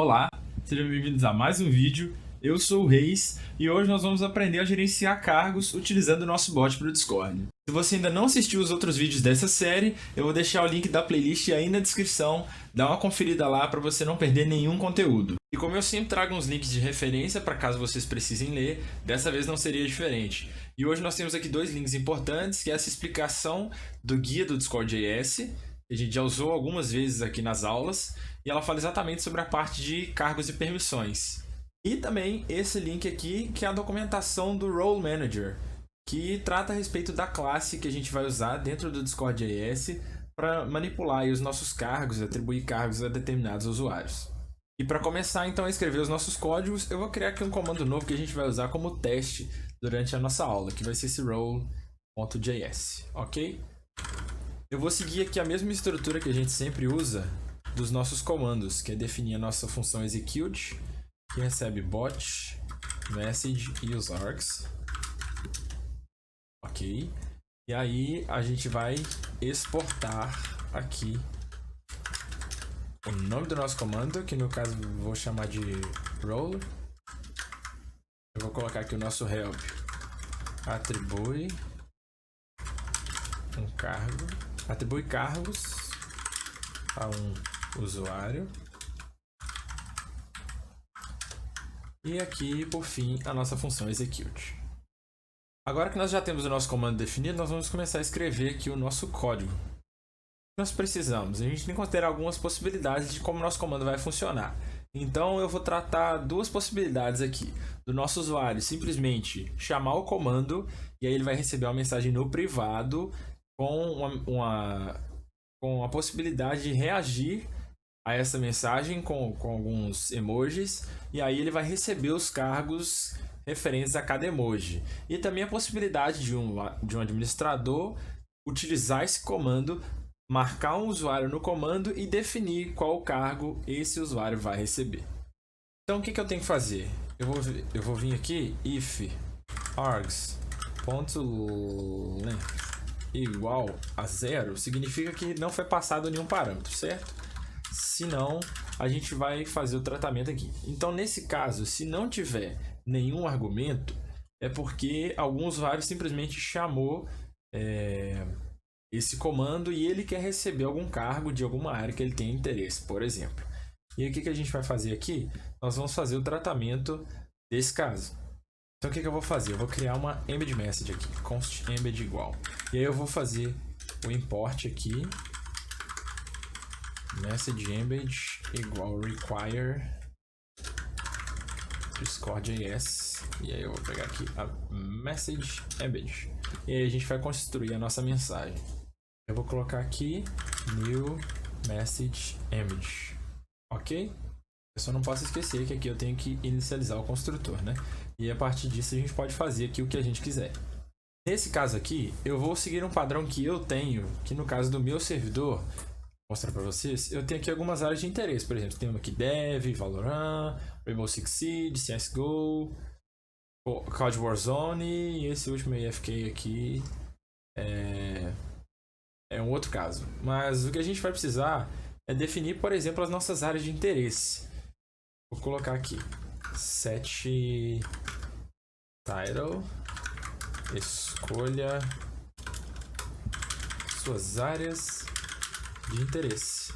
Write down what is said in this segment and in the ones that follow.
Olá, sejam bem-vindos a mais um vídeo. Eu sou o Reis e hoje nós vamos aprender a gerenciar cargos utilizando o nosso bot para o Discord. Se você ainda não assistiu os outros vídeos dessa série, eu vou deixar o link da playlist aí na descrição. Dá uma conferida lá para você não perder nenhum conteúdo. E como eu sempre trago uns links de referência para caso vocês precisem ler, dessa vez não seria diferente. E hoje nós temos aqui dois links importantes, que é essa explicação do guia do Discord.js, que a gente já usou algumas vezes aqui nas aulas, e ela fala exatamente sobre a parte de cargos e permissões. E também esse link aqui, que é a documentação do Role Manager, que trata a respeito da classe que a gente vai usar dentro do Discord.js para manipular aí os nossos cargos, atribuir cargos a determinados usuários. E para começar então a escrever os nossos códigos, eu vou criar aqui um comando novo que a gente vai usar como teste durante a nossa aula, que vai ser esse role.js, ok? Eu vou seguir aqui a mesma estrutura que a gente sempre usa dos nossos comandos, que é definir a nossa função execute, que recebe bot, message e os args. Ok. E aí a gente vai exportar aqui o nome do nosso comando, que no caso vou chamar de role. Eu vou colocar aqui o nosso help atribui um cargo, atribui cargos a um usuário. E aqui, por fim, a nossa função execute. Agora que nós já temos o nosso comando definido, nós vamos começar a escrever aqui o nosso código. Nós precisamos, a gente tem que considerar algumas possibilidades de como o nosso comando vai funcionar. Então eu vou tratar duas possibilidades aqui. Do nosso usuário simplesmente chamar o comando e aí ele vai receber uma mensagem no privado com a possibilidade de reagir a essa mensagem com alguns emojis, e aí ele vai receber os cargos referentes a cada emoji. E também a possibilidade de um administrador utilizar esse comando, marcar um usuário no comando e definir qual cargo esse usuário vai receber. Então o que eu tenho que fazer? Eu vou vir aqui, if args.length igual a 0, significa que não foi passado nenhum parâmetro, certo? Senão, a gente vai fazer o tratamento aqui. Então, nesse caso, se não tiver nenhum argumento, é porque algum usuário simplesmente chamou esse comando e ele quer receber algum cargo de alguma área que ele tem interesse, por exemplo. E aí, o que a gente vai fazer aqui? Nós vamos fazer o tratamento desse caso. Então, o que eu vou fazer? Eu vou criar uma embed message aqui, const embed igual. E aí eu vou fazer o import aqui, message embed igual require Discord.js, e aí eu vou pegar aqui a message embed, e aí a gente vai construir a nossa mensagem. Eu vou colocar aqui new message embed, ok? Eu só não posso esquecer que aqui eu tenho que inicializar o construtor, né? E a partir disso a gente pode fazer aqui o que a gente quiser. Nesse caso aqui, eu vou seguir um padrão que eu tenho, que no caso do meu servidor, vou mostrar para vocês, eu tenho aqui algumas áreas de interesse. Por exemplo, tem aqui Dev, Valorant, Rainbow Six Siege, CSGO, COD Warzone, e esse último AFK aqui é um outro caso. Mas o que a gente vai precisar é definir, por exemplo, as nossas áreas de interesse. Vou colocar aqui set title, escolha suas áreas de interesse.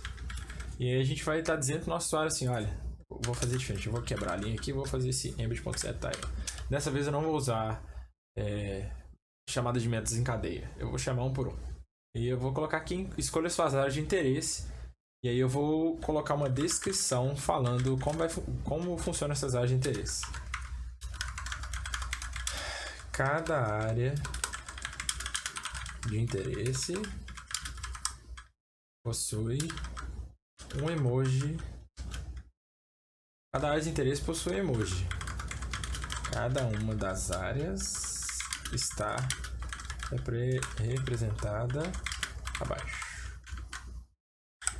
E aí a gente vai estar dizendo para o nosso usuário assim, olha, vou fazer diferente, eu vou quebrar a linha aqui e vou fazer esse embed.setTitle. Dessa vez eu não vou usar chamada de métodos em cadeia, eu vou chamar um por um. E eu vou colocar aqui, escolha suas áreas de interesse, e aí eu vou colocar uma descrição falando como funcionam essas áreas de interesse. Cada área de interesse possui um emoji. Cada área de interesse possui um emoji. Cada uma das áreas está representada abaixo.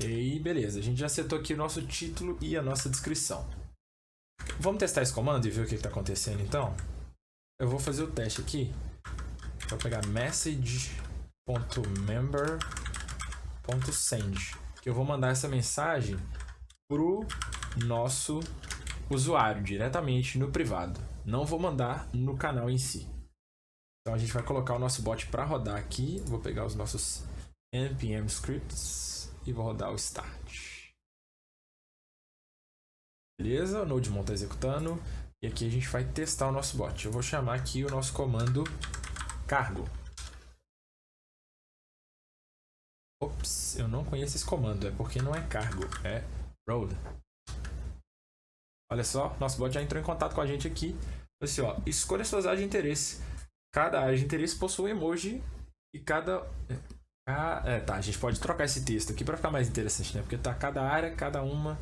E aí, beleza. A gente já setou aqui o nosso título e a nossa descrição. Vamos testar esse comando e ver o que está acontecendo então? Eu vou fazer o teste aqui. Vou pegar message.member.send, que eu vou mandar essa mensagem pro nosso usuário diretamente no privado. Não vou mandar no canal em si. Então a gente vai colocar o nosso bot para rodar aqui. Vou pegar os nossos npm scripts e vou rodar o start. Beleza, o Nodemon está executando. E aqui a gente vai testar o nosso bot. Eu vou chamar aqui o nosso comando cargo. Ops, eu não conheço esse comando. É porque não é cargo, é roll. Olha só, nosso bot já entrou em contato com a gente aqui. Assim, ó, escolha suas áreas de interesse. Cada área de interesse possui um emoji e cada... tá, a gente pode trocar esse texto aqui para ficar mais interessante, né? Porque tá cada área, cada uma...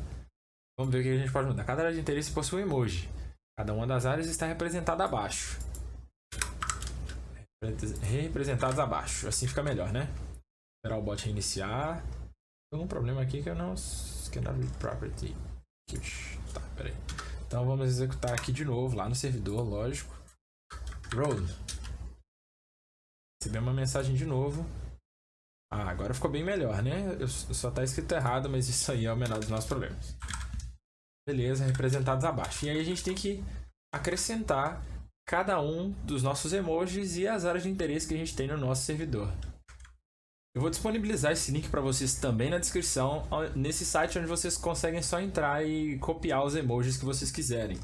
Vamos ver o que a gente pode mudar. Cada área de interesse possui um emoji. Cada uma das áreas está representada abaixo. Representadas abaixo. Assim fica melhor, né? Esperar o bot reiniciar. Tem um problema aqui que eu não... Cannot read property. Tá, peraí. Então vamos executar aqui de novo, lá no servidor, lógico. Roll. Recebemos uma mensagem de novo. Ah, agora ficou bem melhor, né? Só tá escrito errado, mas isso aí é o menor dos nossos problemas. Beleza, representados abaixo. E aí a gente tem que acrescentar cada um dos nossos emojis e as áreas de interesse que a gente tem no nosso servidor. Eu vou disponibilizar esse link para vocês também na descrição, nesse site onde vocês conseguem só entrar e copiar os emojis que vocês quiserem.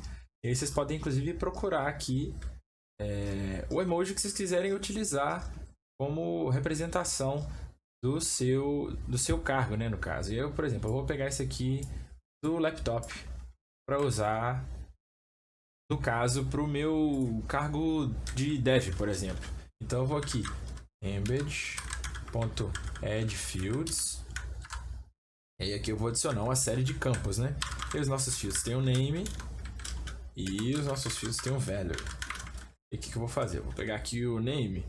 E aí vocês podem inclusive procurar aqui o emoji que vocês quiserem utilizar como representação do seu cargo, né, no caso. E eu, por exemplo, eu vou pegar esse aqui do laptop para usar, no caso, para o meu cargo de dev, por exemplo. Então eu vou aqui, embed.add fields, e aí aqui eu vou adicionar uma série de campos, né? E os nossos fields têm um name e os nossos fields têm um value. E o que eu vou fazer? Eu vou pegar aqui o name,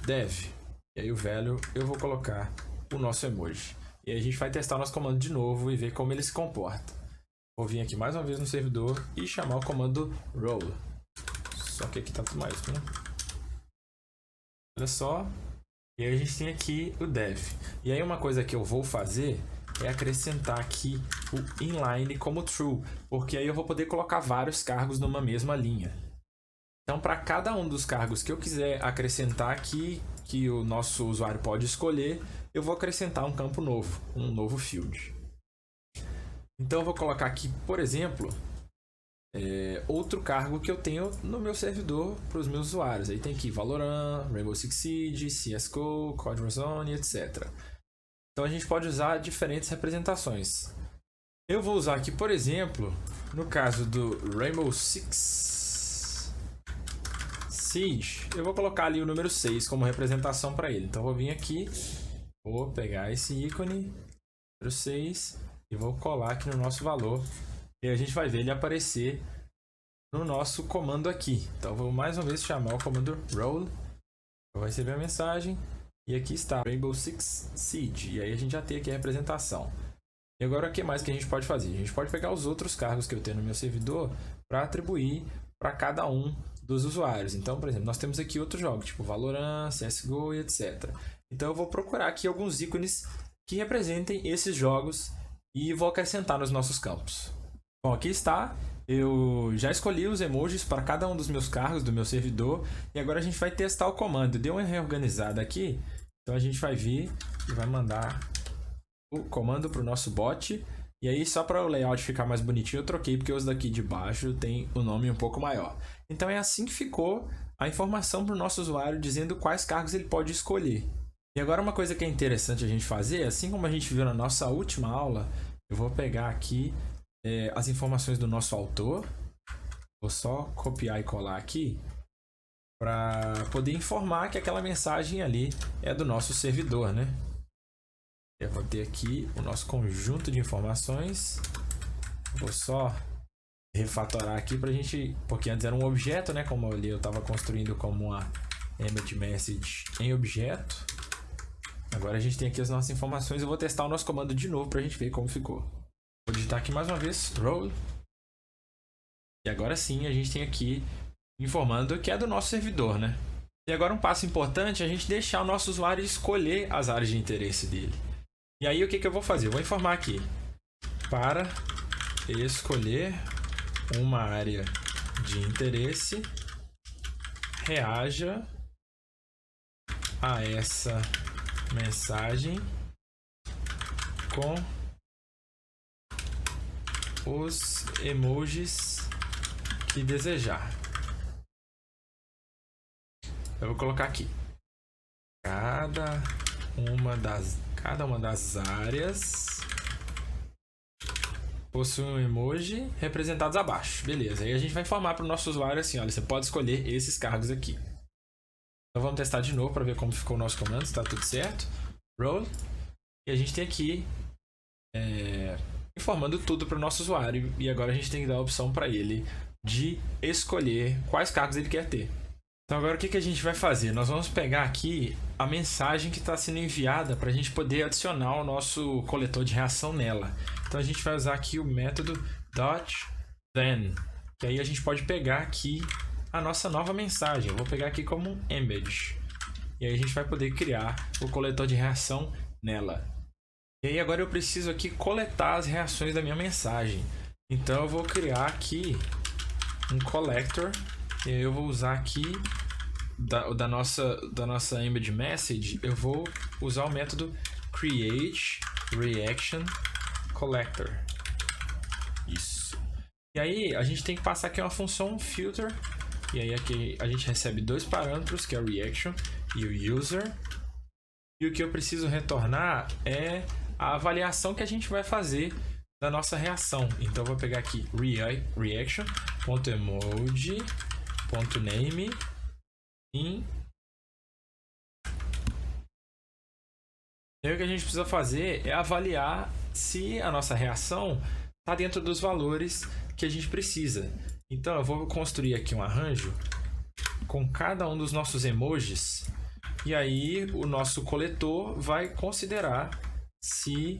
dev, e aí o value eu vou colocar o nosso emoji. E aí a gente vai testar o nosso comando de novo e ver como ele se comporta. Vou vir aqui mais uma vez no servidor e chamar o comando roll. Só que aqui tá tudo mais, né? Olha só. E aí a gente tem aqui o dev. E aí uma coisa que eu vou fazer é acrescentar aqui o inline como true, porque aí eu vou poder colocar vários cargos numa mesma linha. Então, para cada um dos cargos que eu quiser acrescentar aqui, que o nosso usuário pode escolher, eu vou acrescentar um campo novo, um novo field. Então eu vou colocar aqui, por exemplo, outro cargo que eu tenho no meu servidor para os meus usuários. Aí tem aqui Valorant, Rainbow Six Siege, CSGO, COD Warzone, etc. Então a gente pode usar diferentes representações. Eu vou usar aqui, por exemplo, no caso do Rainbow Six Siege, eu vou colocar ali o número 6 como representação para ele. Então eu vou vir aqui, vou pegar esse ícone, número 6, e vou colar aqui no nosso valor. E a gente vai ver ele aparecer no nosso comando aqui. Então eu vou mais uma vez chamar o comando roll. Eu vou receber a mensagem. E aqui está Rainbow Six Siege. E aí a gente já tem aqui a representação. E agora o que mais que a gente pode fazer? A gente pode pegar os outros cargos que eu tenho no meu servidor para atribuir para cada um dos usuários. Então, por exemplo, nós temos aqui outros jogos, tipo Valorant, CSGO e etc. Então eu vou procurar aqui alguns ícones que representem esses jogos e vou acrescentar nos nossos campos. Bom, aqui está. Eu já escolhi os emojis para cada um dos meus cargos do meu servidor e agora a gente vai testar o comando. Deu uma reorganizada aqui, então a gente vai vir e vai mandar o comando para o nosso bot. E aí, só para o layout ficar mais bonitinho, eu troquei porque os daqui de baixo tem o nome um pouco maior. Então é assim que ficou a informação para o nosso usuário dizendo quais cargos ele pode escolher. E agora uma coisa que é interessante a gente fazer, assim como a gente viu na nossa última aula, eu vou pegar aqui as informações do nosso autor. Vou só copiar e colar aqui para poder informar que aquela mensagem ali é do nosso servidor, né? Eu vou ter aqui o nosso conjunto de informações. Vou só refatorar aqui para a gente, porque antes era um objeto, né? Como ali eu estava construindo como uma image message em objeto. Agora a gente tem aqui as nossas informações. Eu vou testar o nosso comando de novo para a gente ver como ficou. Vou digitar aqui mais uma vez, roll. E agora sim a gente tem aqui informando que é do nosso servidor, né? E agora um passo importante é a gente deixar o nosso usuário escolher as áreas de interesse dele. E aí o que eu vou fazer? Eu vou informar aqui para escolher uma área de interesse, reaja a essa mensagem com os emojis que desejar. Eu vou colocar aqui cada uma das áreas possui um emoji representados abaixo. Beleza, aí a gente vai informar para o nosso usuário assim, olha, você pode escolher esses cargos aqui. Então vamos testar de novo para ver como ficou o nosso comando, se está tudo certo. Roll. E a gente tem aqui informando tudo para o nosso usuário. E agora a gente tem que dar a opção para ele de escolher quais cargos ele quer ter. Então agora o que a gente vai fazer? Nós vamos pegar aqui a mensagem que está sendo enviada para a gente poder adicionar o nosso coletor de reação nela. Então a gente vai usar aqui o método .then, que aí a gente pode pegar aqui a nossa nova mensagem. Eu vou pegar aqui como um image. E aí a gente vai poder criar o coletor de reação nela. E aí agora eu preciso aqui coletar as reações da minha mensagem. Então eu vou criar aqui um collector. E aí eu vou usar aqui da nossa image message, eu vou usar o método create reaction collector. Isso. E aí a gente tem que passar aqui uma função filter. E aí aqui a gente recebe dois parâmetros, que é o reaction e o user. E o que eu preciso retornar é a avaliação que a gente vai fazer da nossa reação. Então eu vou pegar aqui reaction.emoji.name in. E aí o que a gente precisa fazer é avaliar se a nossa reação está dentro dos valores que a gente precisa. Então eu vou construir aqui um arranjo com cada um dos nossos emojis. E aí o nosso coletor vai considerar se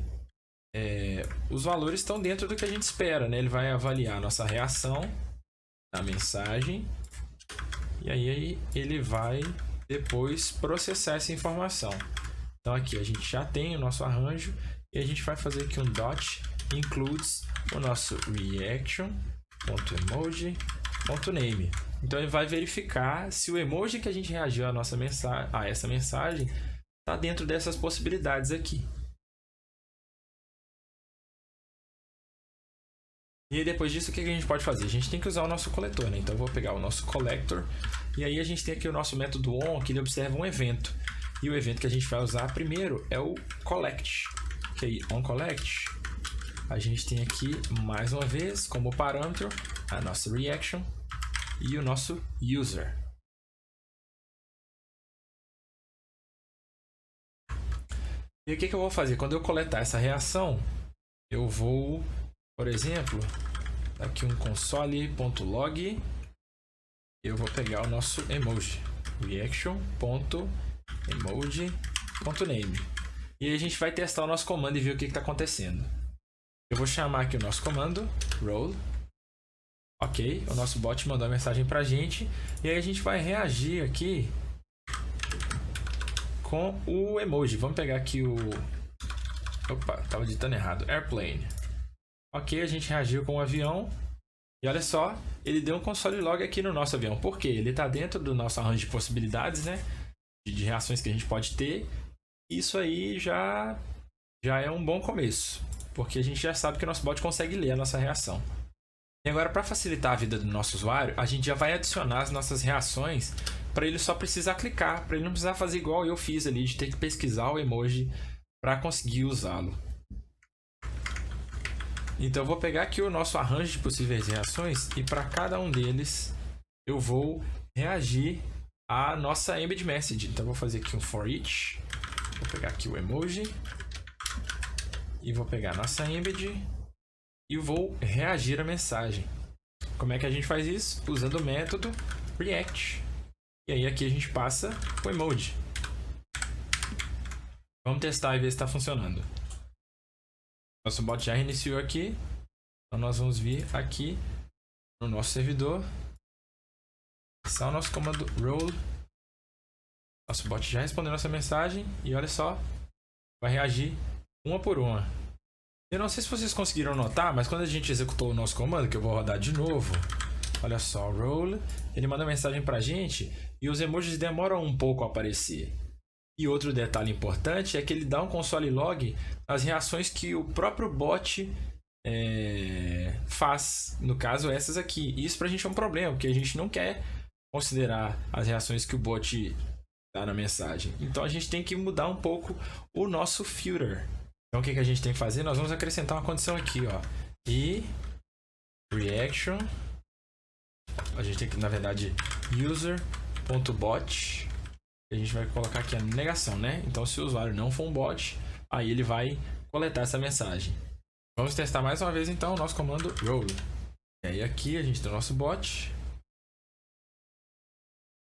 os valores estão dentro do que a gente espera, né? Ele vai avaliar a nossa reação na mensagem. E aí ele vai depois processar essa informação. Então aqui a gente já tem o nosso arranjo. E a gente vai fazer aqui um dot includes o nosso reaction.emoji.name. Então ele vai verificar se o emoji que a gente reagiu a essa mensagem está dentro dessas possibilidades aqui. E aí, depois disso, o que a gente pode fazer? A gente tem que usar o nosso coletor, né? Então eu vou pegar o nosso collector e aí a gente tem aqui o nosso método on, que ele observa um evento. E o evento que a gente vai usar primeiro é o collect. Que aí, onCollect, a gente tem aqui mais uma vez como parâmetro a nossa reaction e o nosso user. E o que eu vou fazer? Quando eu coletar essa reação, eu vou, por exemplo, aqui um console.log, eu vou pegar o nosso emoji, reaction.emoji.name. E aí a gente vai testar o nosso comando e ver o que está acontecendo. Eu vou chamar aqui o nosso comando, roll. Ok, o nosso bot mandou a mensagem para a gente. E aí a gente vai reagir aqui com o emoji. Vamos pegar aqui o... Opa, estava digitando errado. Airplane. Ok, a gente reagiu com o avião. E olha só, ele deu um console log aqui no nosso avião. Por quê? Ele está dentro do nosso arranjo de possibilidades, né? De reações que a gente pode ter. Isso aí já é um bom começo, porque a gente já sabe que o nosso bot consegue ler a nossa reação. E agora, para facilitar a vida do nosso usuário, a gente já vai adicionar as nossas reações para ele só precisar clicar, para ele não precisar fazer igual eu fiz ali, de ter que pesquisar o emoji para conseguir usá-lo. Então eu vou pegar aqui o nosso arranjo de possíveis reações e para cada um deles eu vou reagir à nossa embed message. Então eu vou fazer aqui um for each. Vou pegar aqui o emoji e vou pegar a nossa embed e vou reagir à mensagem. Como é que a gente faz isso? Usando o método react. E aí aqui a gente passa o emoji. Vamos testar e ver se está funcionando. Nosso bot já reiniciou aqui. Então nós vamos vir aqui no nosso servidor. Passar o nosso comando roll. Nosso bot já respondeu nossa mensagem. E olha só, vai reagir uma por uma. Eu não sei se vocês conseguiram notar, mas quando a gente executou o nosso comando, que eu vou rodar de novo, olha só, roll, ele manda mensagem pra gente e os emojis demoram um pouco a aparecer. E outro detalhe importante é que ele dá um console log nas reações que o próprio bot faz, no caso essas aqui. Isso pra gente é um problema, porque a gente não quer considerar as reações que o bot dá na mensagem. Então a gente tem que mudar um pouco o nosso filter. Então o que a gente tem que fazer? Nós vamos acrescentar uma condição aqui, ó. E reaction, a gente tem que, na verdade, user.bot, a gente vai colocar aqui a negação, né? Então se o usuário não for um bot, aí ele vai coletar essa mensagem. Vamos testar mais uma vez então o nosso comando roll. E aí aqui a gente tem o nosso bot.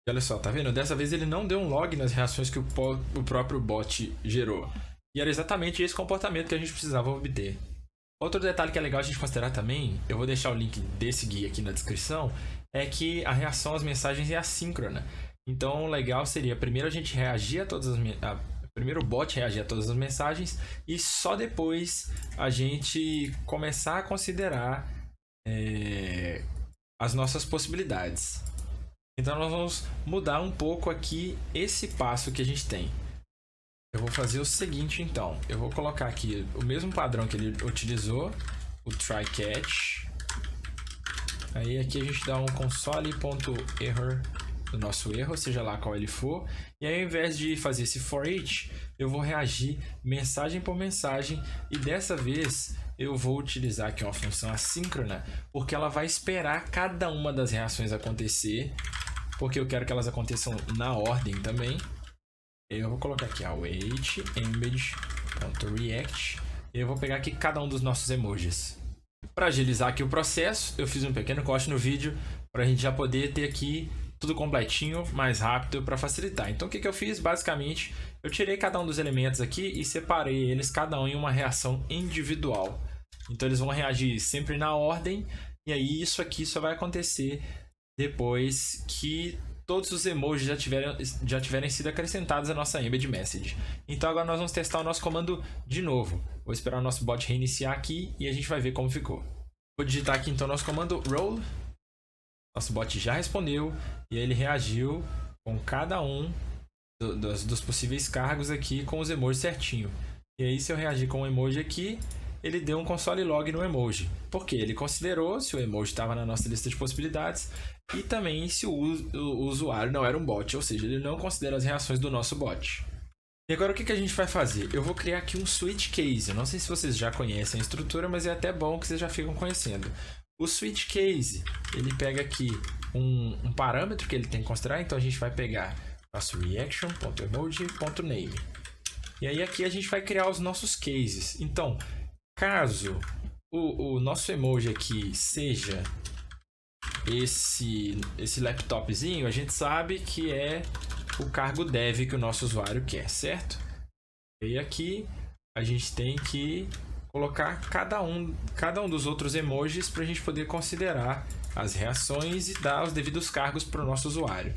E olha só, tá vendo? Dessa vez ele não deu um log nas reações que o próprio bot gerou. E era exatamente esse comportamento que a gente precisava obter. Outro detalhe que é legal a gente considerar também, eu vou deixar o link desse guia aqui na descrição, é que a reação às mensagens é assíncrona. Então o legal seria primeiro a gente reagir a todas as primeiro o bot reagir a todas as mensagens e só depois a gente começar a considerar as nossas possibilidades. Então nós vamos mudar um pouco aqui esse passo que a gente tem. Eu vou fazer o seguinte então, eu vou colocar aqui o mesmo padrão que ele utilizou, o try catch. Aí aqui a gente dá um console.error do nosso erro, seja lá qual ele for. E aí, ao invés de fazer esse for each, eu vou reagir mensagem por mensagem. E dessa vez eu vou utilizar aqui uma função assíncrona, porque ela vai esperar cada uma das reações acontecer, porque eu quero que elas aconteçam na ordem também. Eu vou colocar aqui await image.react e eu vou pegar aqui cada um dos nossos emojis. Para agilizar aqui o processo, eu fiz um pequeno corte no vídeo para a gente já poder ter aqui tudo completinho, mais rápido, para facilitar. Então o que eu fiz? Basicamente, eu tirei cada um dos elementos aqui e separei eles cada um em uma reação individual. Então eles vão reagir sempre na ordem e aí isso aqui só vai acontecer depois que todos os emojis já tiverem sido acrescentados à nossa embed message. Então agora nós vamos testar o nosso comando de novo. Vou esperar o nosso bot reiniciar aqui e a gente vai ver como ficou. Vou digitar aqui então o nosso comando roll. Nosso bot já respondeu e ele reagiu com cada um dos possíveis cargos aqui com os emojis certinho. E aí se eu reagir com um emoji aqui, ele deu um console log no emoji. Porque ele considerou se o emoji estava na nossa lista de possibilidades e também se o usuário não era um bot, ou seja, ele não considera as reações do nosso bot. E agora o que a gente vai fazer? Eu vou criar aqui um switch case. Eu não sei se vocês já conhecem a estrutura, mas é até bom que vocês já ficam conhecendo. O switch case, ele pega aqui um parâmetro que ele tem que considerar, então a gente vai pegar nosso reaction.emoji.name. E aí aqui a gente vai criar os nossos cases. Então, caso o nosso emoji aqui seja esse laptopzinho, a gente sabe que é o cargo dev que o nosso usuário quer, certo? E aqui a gente tem que colocar cada um dos outros emojis para a gente poder considerar as reações e dar os devidos cargos para o nosso usuário.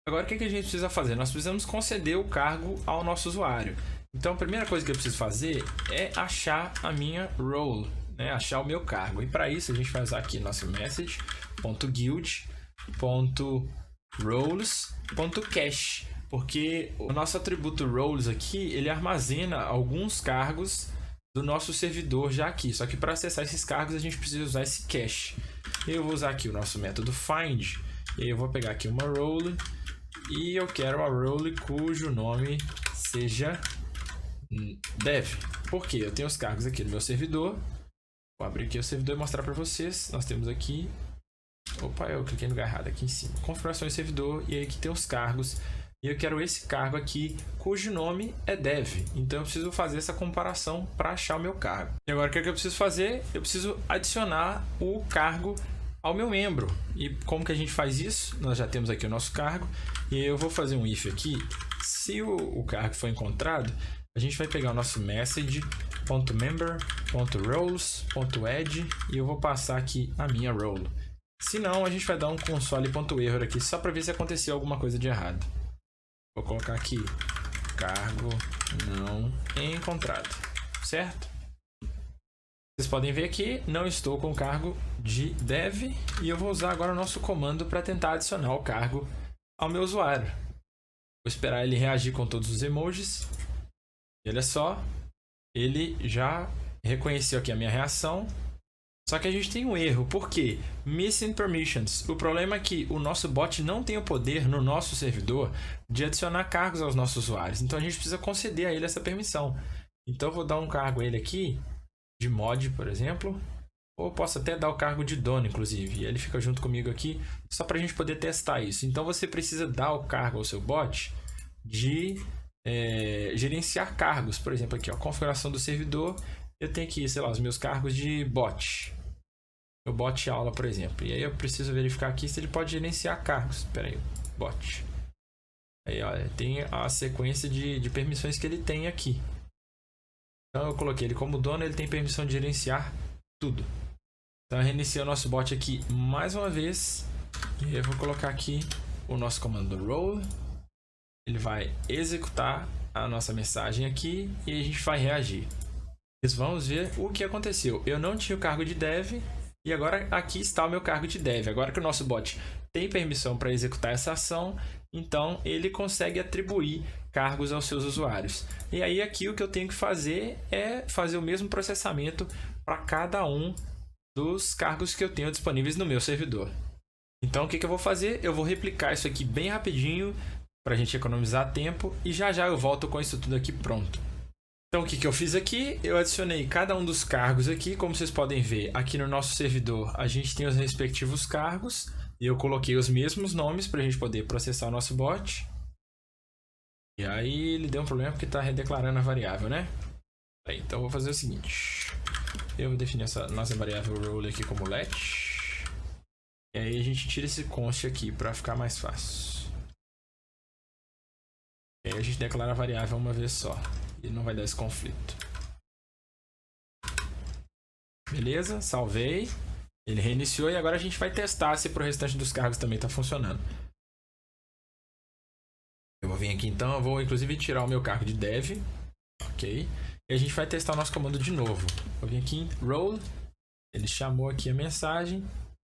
Agora o que a gente precisa fazer? Nós precisamos conceder o cargo ao nosso usuário. Então a primeira coisa que eu preciso fazer é achar a minha role, né? Achar o meu cargo. E para isso a gente vai usar aqui nosso message.guild.roles.cache, porque o nosso atributo roles aqui, ele armazena alguns cargos do nosso servidor já aqui. Só que para acessar esses cargos a gente precisa usar esse cache. Eu vou usar aqui o nosso método find. E aí eu vou pegar aqui uma role e eu quero a role cujo nome seja dev. Por quê? Eu tenho os cargos aqui no meu servidor. Vou abrir aqui o servidor e mostrar para vocês. Nós temos aqui... Opa, eu cliquei no lugar errado aqui em cima. Configurações de servidor e aí aqui tem os cargos. E eu quero esse cargo aqui cujo nome é dev. Então eu preciso fazer essa comparação para achar o meu cargo. E agora o que eu preciso fazer? Eu preciso adicionar o cargo ao meu membro. E como que a gente faz isso? Nós já temos aqui o nosso cargo. E eu vou fazer um if aqui. Se o cargo for encontrado, a gente vai pegar o nosso message.member.roles.add e eu vou passar aqui a minha role. Se não, a gente vai dar um console.error aqui só para ver se aconteceu alguma coisa de errado. Vou colocar aqui cargo não encontrado. certo? Vocês podem ver aqui, não estou com o cargo de dev e eu vou usar agora o nosso comando para tentar adicionar o cargo ao meu usuário. Vou esperar ele reagir com todos os emojis. E olha só, ele já reconheceu aqui a minha reação. Só que a gente tem um erro, por quê? Missing permissions. O problema é que o nosso bot não tem o poder no nosso servidor de adicionar cargos aos nossos usuários. Então a gente precisa conceder a ele essa permissão. Então eu vou dar um cargo a ele aqui, de mod, por exemplo. Ou posso até dar o cargo de dono, inclusive. E ele fica junto comigo aqui, só para a gente poder testar isso. Então você precisa dar o cargo ao seu bot de gerenciar cargos. Por exemplo, aqui, ó, configuração do servidor. Eu tenho aqui, sei lá, os meus cargos de bot. O bot aula, por exemplo. E aí eu preciso verificar aqui se ele pode gerenciar cargos. Espera aí, bot. Aí, olha, tem a sequência de permissões que ele tem aqui. Então eu coloquei ele como dono, ele tem permissão de gerenciar tudo. Então eu reiniciei o nosso bot aqui mais uma vez. E eu vou colocar aqui o nosso comando roll. Ele vai executar a nossa mensagem aqui e a gente vai reagir. Vamos ver o que aconteceu. Eu não tinha o cargo de dev e agora aqui está o meu cargo de dev. Agora que o nosso bot tem permissão para executar essa ação, então ele consegue atribuir cargos aos seus usuários. E aí aqui o que eu tenho que fazer é fazer o mesmo processamento para cada um dos cargos que eu tenho disponíveis no meu servidor. Então o que eu vou fazer? Eu vou replicar isso aqui bem rapidinho para a gente economizar tempo e já eu volto com isso tudo aqui pronto. Então o que eu fiz aqui? Eu adicionei cada um dos cargos aqui. Como vocês podem ver, aqui no nosso servidor a gente tem os respectivos cargos. E eu coloquei os mesmos nomes para a gente poder processar o nosso bot. E aí ele deu um problema porque está redeclarando a variável, né? Então eu vou fazer o seguinte. Eu vou definir essa nossa variável role aqui como let. E aí a gente tira esse const aqui para ficar mais fácil. E aí a gente declara a variável uma vez só. E não vai dar esse conflito. Beleza, salvei. Ele reiniciou e agora a gente vai testar se para o restante dos cargos também está funcionando. Eu vou vir aqui então, eu vou inclusive tirar o meu cargo de dev. Ok. E a gente vai testar o nosso comando de novo. Vou vir aqui em roll. Ele chamou aqui a mensagem.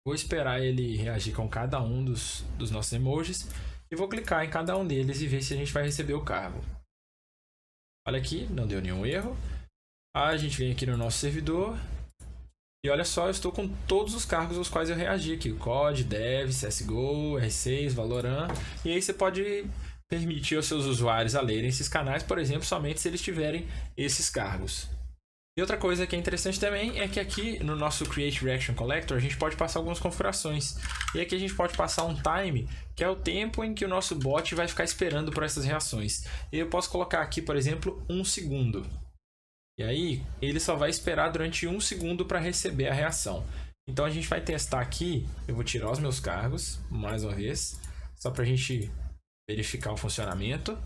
Vou esperar ele reagir com cada um dos nossos emojis. E vou clicar em cada um deles e ver se a gente vai receber o cargo. Olha aqui, não deu nenhum erro. A gente vem aqui no nosso servidor. E olha só, eu estou com todos os cargos aos quais eu reagi aqui. COD, Dev, CSGO, R6, Valorant. E aí você pode permitir aos seus usuários a lerem esses canais, por exemplo, somente se eles tiverem esses cargos. E outra coisa que é interessante também é que aqui no nosso Create Reaction Collector a gente pode passar algumas configurações. E aqui a gente pode passar um time, que é o tempo em que o nosso bot vai ficar esperando por essas reações. E eu posso colocar aqui, por exemplo, 1 segundo. E aí ele só vai esperar durante 1 segundo para receber a reação. Então a gente vai testar aqui, eu vou tirar os meus cargos, mais uma vez, só para a gente verificar o funcionamento.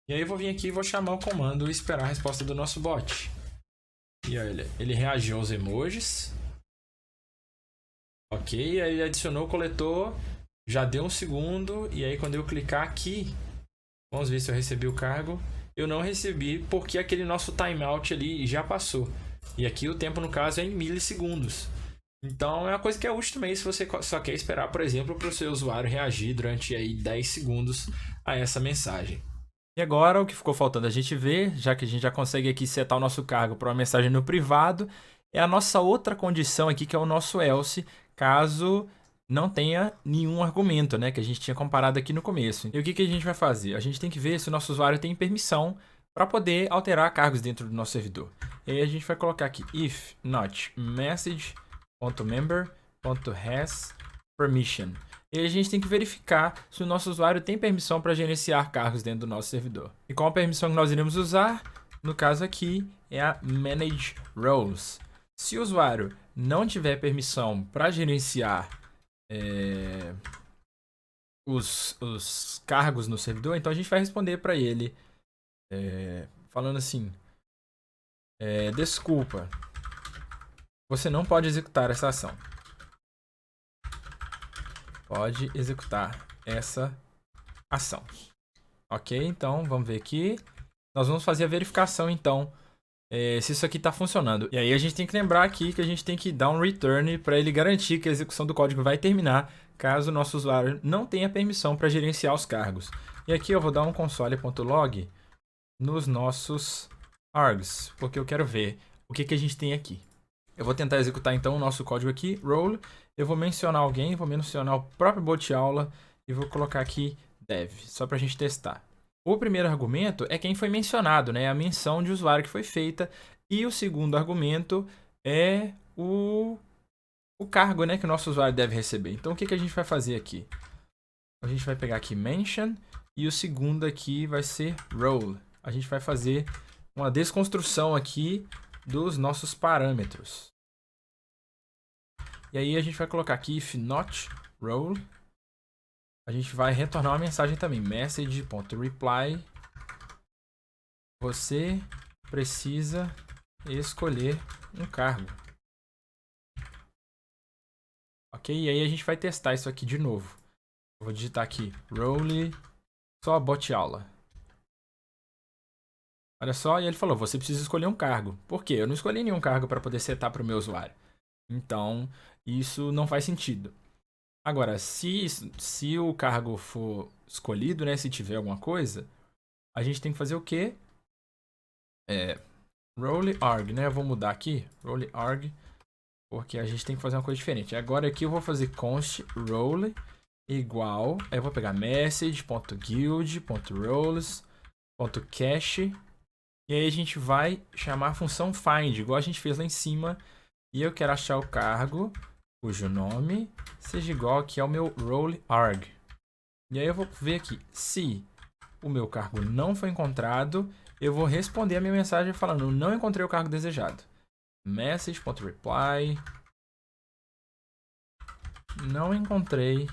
E aí eu vou vir aqui e vou chamar o comando e esperar a resposta do nosso bot. E olha, ele reagiu aos emojis. Ok, aí ele adicionou o coletor. Já deu 1 segundo. E aí quando eu clicar aqui, vamos ver se eu recebi o cargo. Eu não recebi porque aquele nosso timeout ali já passou. E aqui o tempo no caso é em milissegundos. Então é uma coisa que é útil também se você só quer esperar, por exemplo, para o seu usuário reagir durante aí 10 segundos a essa mensagem. E agora o que ficou faltando a gente ver, já que a gente já consegue aqui setar o nosso cargo para uma mensagem no privado, é a nossa outra condição aqui, que é o nosso else, caso não tenha nenhum argumento, né, que a gente tinha comparado aqui no começo. E o que a gente vai fazer? A gente tem que ver se o nosso usuário tem permissão para poder alterar cargos dentro do nosso servidor. E aí a gente vai colocar aqui if not message.member.has permission. E a gente tem que verificar se o nosso usuário tem permissão para gerenciar cargos dentro do nosso servidor. E qual a permissão que nós iremos usar? No caso aqui é a Manage Roles. Se o usuário não tiver permissão para gerenciar os cargos no servidor, então a gente vai responder para ele falando assim: desculpa, você não pode executar essa ação. Pode executar essa ação. Ok, então vamos ver aqui. Nós vamos fazer a verificação então se isso aqui está funcionando. E aí a gente tem que lembrar aqui que a gente tem que dar um return para ele garantir que a execução do código vai terminar caso o nosso usuário não tenha permissão para gerenciar os cargos. E aqui eu vou dar um console.log nos nossos args, porque eu quero ver o que a gente tem aqui. Eu vou tentar executar então o nosso código aqui, role. Eu vou mencionar alguém, vou mencionar o próprio bot aula e vou colocar aqui dev, só para a gente testar. O primeiro argumento é quem foi mencionado, né? A menção de usuário que foi feita. E o segundo argumento é o cargo, né, que o nosso usuário deve receber. Então, o que a gente vai fazer aqui? A gente vai pegar aqui mention e o segundo aqui vai ser role. A gente vai fazer uma desconstrução aqui dos nossos parâmetros. E aí a gente vai colocar aqui if not role. A gente vai retornar uma mensagem também, message.reply. Você precisa escolher um cargo. Ok? E aí a gente vai testar isso aqui de novo. Eu vou digitar aqui role só bot aula. Olha só, e ele falou, você precisa escolher um cargo. Por quê? Eu não escolhi nenhum cargo para poder setar para o meu usuário. Então, isso não faz sentido. Agora, se o cargo for escolhido, né, se tiver alguma coisa, a gente tem que fazer o quê? Role arg, né? Eu vou mudar aqui, role arg, porque a gente tem que fazer uma coisa diferente. Agora aqui eu vou fazer const role igual, aí eu vou pegar message.guild.roles.cache e aí a gente vai chamar a função find, igual a gente fez lá em cima, e eu quero achar o cargo cujo nome seja igual aqui ao meu role arg. E aí eu vou ver aqui, se o meu cargo não foi encontrado, eu vou responder a minha mensagem falando, não encontrei o cargo desejado. Message.reply, não encontrei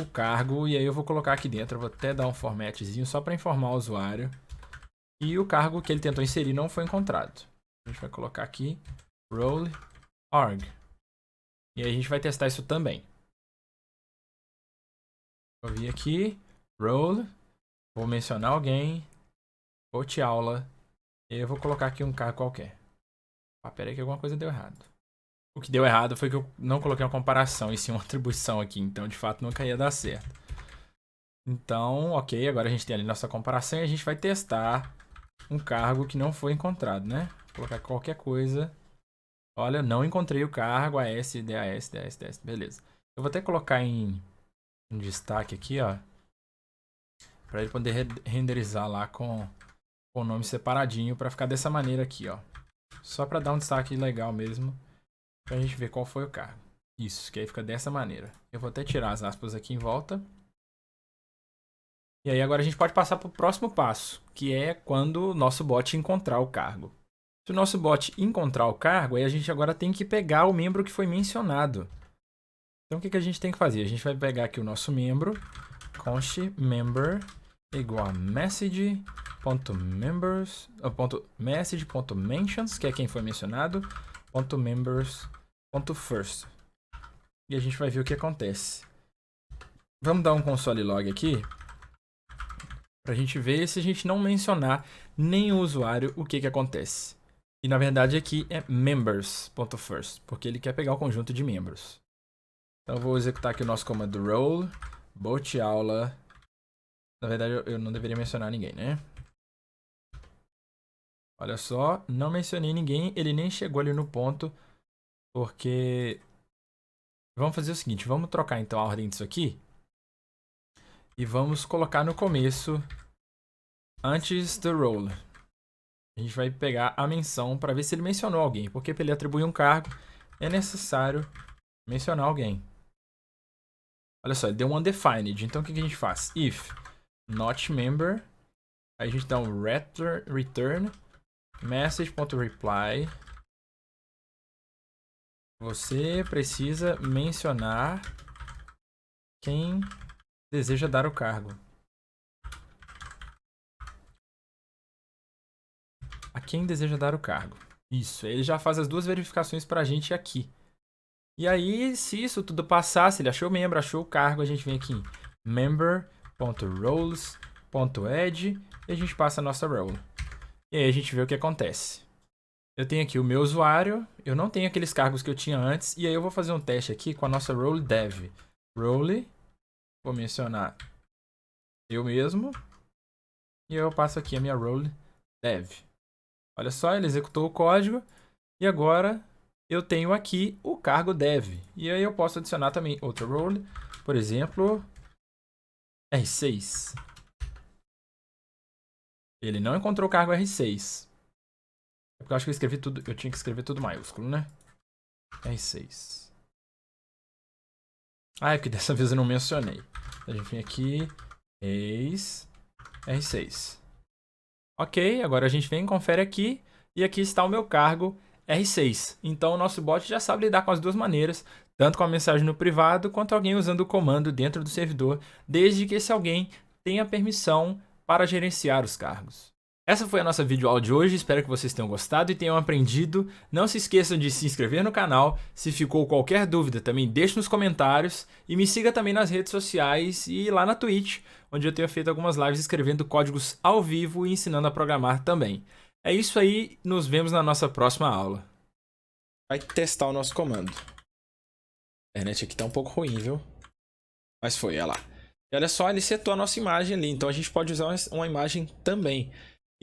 o cargo, e aí eu vou colocar aqui dentro, eu vou até dar um formatzinho só para informar o usuário. E o cargo que ele tentou inserir não foi encontrado. A gente vai colocar aqui role arg. E aí a gente vai testar isso também. Vou vir aqui, role, vou mencionar alguém, bot aula, e eu vou colocar aqui um cargo qualquer. Ah, pera aí que alguma coisa deu errado. O que deu errado foi que eu não coloquei uma comparação e sim uma atribuição aqui, então de fato nunca ia dar certo. Então, ok, agora a gente tem ali nossa comparação e a gente vai testar um cargo que não foi encontrado, né? Vou colocar qualquer coisa. Olha, não encontrei o cargo AS, beleza. Eu vou até colocar em destaque aqui, ó, para ele poder renderizar lá com o nome separadinho, para ficar dessa maneira aqui, ó. Só para dar um destaque legal mesmo, pra gente ver qual foi o cargo. Isso, que aí fica dessa maneira. Eu vou até tirar as aspas aqui em volta. E aí agora a gente pode passar para o próximo passo, que é quando o nosso bot encontrar o cargo. Se o nosso bot encontrar o cargo, aí a gente agora tem que pegar o membro que foi mencionado. Então o que a gente tem que fazer? A gente vai pegar aqui o nosso membro, const member igual a message.mentions, que é quem foi mencionado, .members.first. E a gente vai ver o que acontece. Vamos dar um console log aqui, para a gente ver se a gente não mencionar nem o usuário o que acontece. E na verdade aqui é members.first, porque ele quer pegar o conjunto de membros. Então eu vou executar aqui o nosso comando role, bot aula. Na verdade eu não deveria mencionar ninguém, né? Olha só, não mencionei ninguém, ele nem chegou ali no ponto, porque... Vamos fazer o seguinte, vamos trocar então a ordem disso aqui. E vamos colocar no começo, antes do role. A gente vai pegar a menção para ver se ele mencionou alguém. Porque para ele atribuir um cargo, é necessário mencionar alguém. Olha só, ele deu um undefined. Então o que a gente faz? If not member, aí a gente dá um return message.reply. Você precisa mencionar quem deseja dar o cargo. A quem deseja dar o cargo. Isso, ele já faz as duas verificações pra gente aqui. E aí, se isso tudo passar, se ele achou o membro, achou o cargo, a gente vem aqui em member.roles.add e a gente passa a nossa role. E aí a gente vê o que acontece. Eu tenho aqui o meu usuário, eu não tenho aqueles cargos que eu tinha antes, e aí eu vou fazer um teste aqui com a nossa role dev. Role, vou mencionar eu mesmo, e eu passo aqui a minha role dev. Olha só, ele executou o código, e agora eu tenho aqui o cargo dev. E aí eu posso adicionar também outra role, por exemplo, R6. Ele não encontrou o cargo R6. É porque eu acho que eu escrevi tudo. Eu tinha que escrever tudo maiúsculo, né? R6. Ah, é porque dessa vez eu não mencionei. A gente vem aqui. Eis. R6. Ok, agora a gente vem, confere aqui. E aqui está o meu cargo R6. Então o nosso bot já sabe lidar com as duas maneiras. Tanto com a mensagem no privado, quanto alguém usando o comando dentro do servidor. Desde que esse alguém tenha permissão para gerenciar os cargos. Essa foi a nossa videoaula de hoje, espero que vocês tenham gostado e tenham aprendido. Não se esqueçam de se inscrever no canal, se ficou qualquer dúvida também deixe nos comentários e me siga também nas redes sociais e lá na Twitch, onde eu tenho feito algumas lives escrevendo códigos ao vivo e ensinando a programar também. É isso aí, nos vemos na nossa próxima aula. Vai testar o nosso comando. A internet aqui tá um pouco ruim, viu? Mas foi, olha lá. E olha só, ele setou a nossa imagem ali, então a gente pode usar uma imagem também.